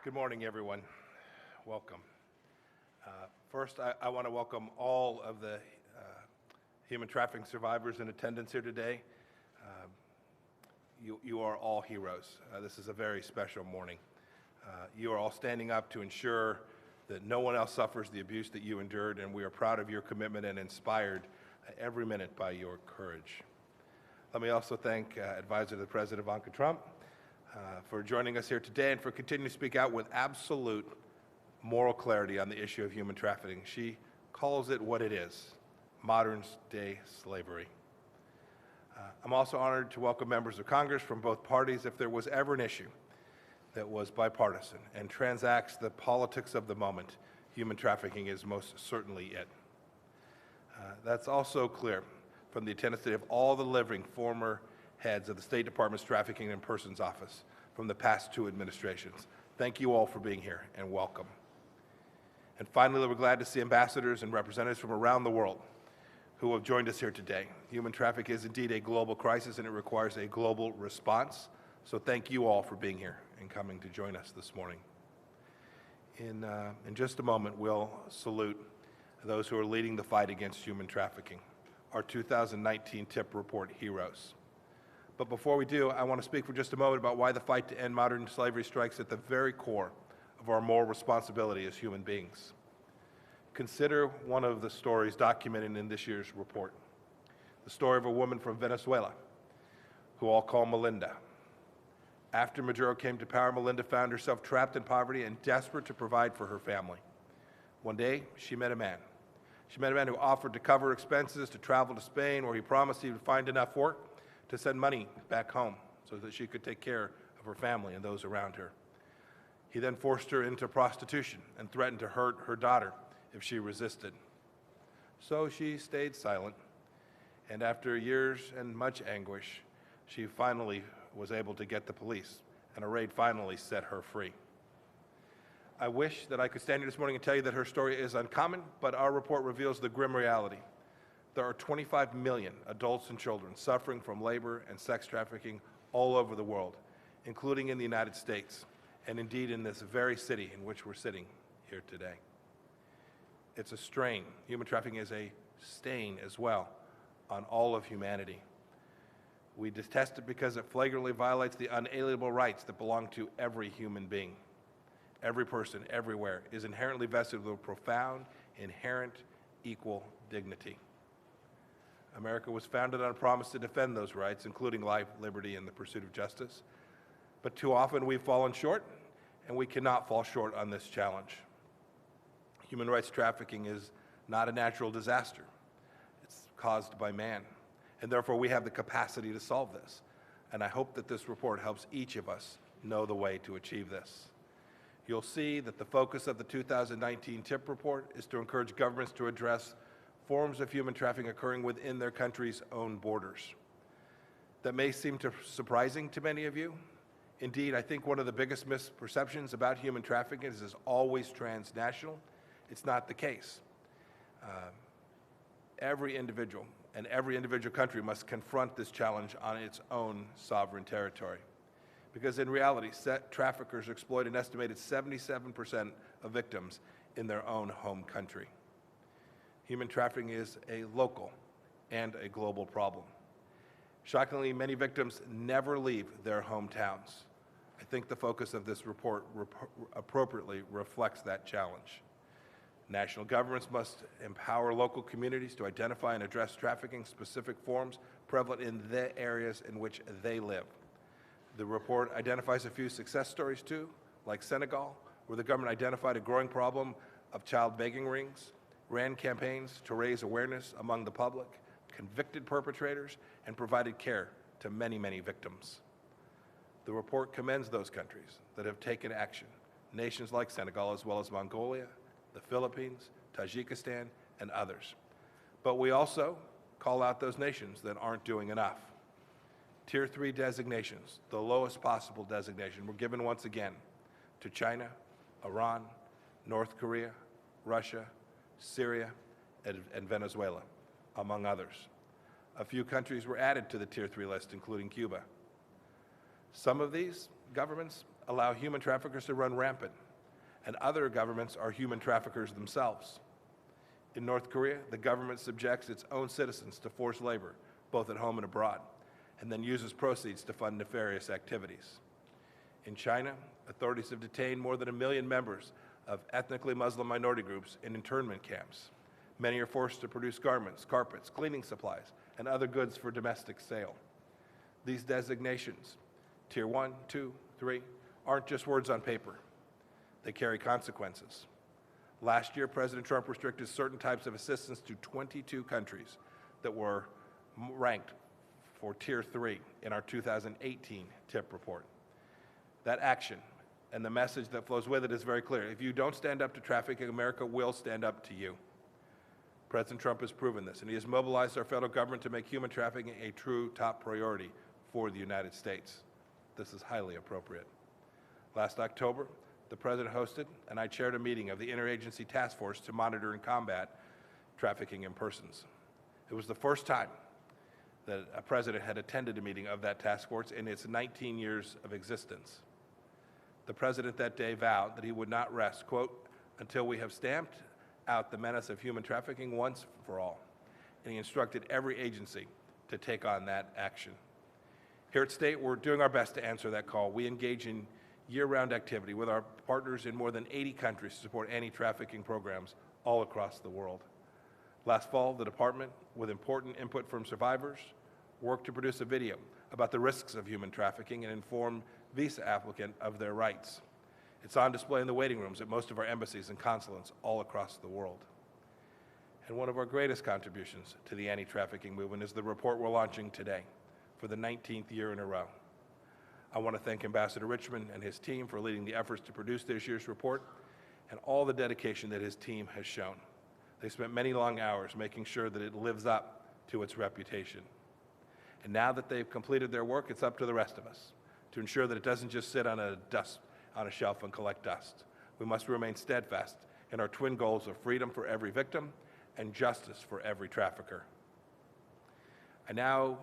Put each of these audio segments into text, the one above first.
Good morning, everyone. Welcome. First, I want to welcome all of the human trafficking survivors in attendance here today. You are all heroes. This is a very special morning. You are all standing up to ensure that no one else suffers the abuse that you endured, and we are proud of your commitment and inspired every minute by your courage. Let me also thank Advisor to the President Ivanka Trump for joining us here today and for continuing to speak out with absolute moral clarity on the issue of human trafficking. She calls it what it is, modern-day slavery. I'm also honored to welcome members of Congress from both parties. If there was ever an issue that was bipartisan and transacts the politics of the moment, human trafficking is most certainly it. That's also clear from the attendance today of all the living former heads of the State Department's Trafficking in Persons Office from the past two administrations. Thank you all for being here and welcome. And finally, we're glad to see ambassadors and representatives from around the world who have joined us here today. Human trafficking is indeed a global crisis and it requires a global response. So thank you all for being here and coming to join us this morning. In just a moment, we'll salute those who are leading the fight against human trafficking, our 2019 TIP report heroes. But before we do, I want to speak for just a moment about why the fight to end modern slavery strikes at the very core of our moral responsibility as human beings. Consider one of the stories documented in this year's report, the story of a woman from Venezuela who all call Melinda. After Maduro came to power, Melinda found herself trapped in poverty and desperate to provide for her family. One day, she met a man. She met a man who offered to cover expenses to travel to Spain, where he promised he would find enough work to send money back home so that she could take care of her family and those around her. He then forced her into prostitution and threatened to hurt her daughter if she resisted. So she stayed silent, and after years and much anguish, she finally was able to get the police, and a raid finally set her free. I wish that I could stand here this morning and tell you that her story is uncommon, but our report reveals the grim reality. There are 25 million adults and children suffering from labor and sex trafficking all over the world, including in the United States, and indeed in this very city in which we're sitting here today. It's a strain. Human trafficking is a stain as well on all of humanity. We detest it because it flagrantly violates the unalienable rights that belong to every human being. Every person, everywhere, is inherently vested with a profound, inherent, equal dignity. America was founded on a promise to defend those rights, including life, liberty, and the pursuit of justice. But too often we've fallen short, and we cannot fall short on this challenge. Human rights trafficking is not a natural disaster. It's caused by man, and therefore we have the capacity to solve this. And I hope that this report helps each of us know the way to achieve this. You'll see that the focus of the 2019 TIP report is to encourage governments to address forms of human trafficking occurring within their country's own borders. That may seem surprising to many of you. Indeed, I think one of the biggest misperceptions about human trafficking is it's always transnational. It's not the case. Every individual and every individual country must confront this challenge on its own sovereign territory. Because in reality, traffickers exploit an estimated 77% of victims in their own home country. Human trafficking is a local and a global problem. Shockingly, many victims never leave their hometowns. I think the focus of this report appropriately reflects that challenge. National governments must empower local communities to identify and address trafficking-specific forms prevalent in the areas in which they live. The report identifies a few success stories too, like Senegal, where the government identified a growing problem of child begging rings, ran campaigns to raise awareness among the public, convicted perpetrators, and provided care to many, many victims. The report commends those countries that have taken action, nations like Senegal as well as Mongolia, the Philippines, Tajikistan, and others. But we also call out those nations that aren't doing enough. Tier 3 designations, the lowest possible designation, were given once again to China, Iran, North Korea, Russia, Syria, and Venezuela, among others. A few countries were added to the Tier 3 list, including Cuba. Some of these governments allow human traffickers to run rampant, and other governments are human traffickers themselves. In North Korea, the government subjects its own citizens to forced labor, both at home and abroad, and then uses proceeds to fund nefarious activities. In China, authorities have detained more than 1 million members of ethnically Muslim minority groups in internment camps. Many are forced to produce garments, carpets, cleaning supplies, and other goods for domestic sale. These designations, Tier 1, 2, 3, aren't just words on paper. They carry consequences. Last year, President Trump restricted certain types of assistance to 22 countries that were ranked for Tier 3 in our 2018 TIP report. That action and the message that flows with it is very clear. If you don't stand up to trafficking, America will stand up to you. President Trump has proven this, and he has mobilized our federal government to make human trafficking a true top priority for the United States. This is highly appropriate. Last October, the President hosted and I chaired a meeting of the Interagency Task Force to monitor and combat trafficking in persons. It was the first time that a President had attended a meeting of that task force in its 19 years of existence. The President that day vowed that he would not rest, quote, until we have stamped out the menace of human trafficking once for all. And he instructed every agency to take on that action. Here at State, we're doing our best to answer that call. We engage in year-round activity with our partners in more than 80 countries to support anti-trafficking programs all across the world. Last fall, the department, with important input from survivors, worked to produce a video about the risks of human trafficking and inform visa applicants of their rights. It's on display in the waiting rooms at most of our embassies and consulates all across the world. And one of our greatest contributions to the anti-trafficking movement is the report we're launching today for the 19th year in a row. I want to thank Ambassador Richmond and his team for leading the efforts to produce this year's report and all the dedication that his team has shown. They spent many long hours making sure that it lives up to its reputation. And now that they've completed their work, it's up to the rest of us to ensure that it doesn't just sit on a shelf and collect dust. We must remain steadfast in our twin goals of freedom for every victim and justice for every trafficker. I now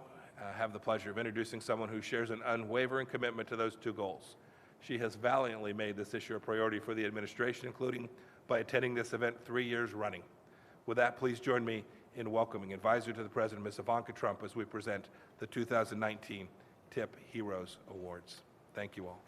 have the pleasure of introducing someone who shares an unwavering commitment to those two goals. She has valiantly made this issue a priority for the administration, including by attending this event 3 years running. With that, please join me in welcoming Advisor to the President, Ms. Ivanka Trump, as we present the 2019 TIP Heroes Awards. Thank you all.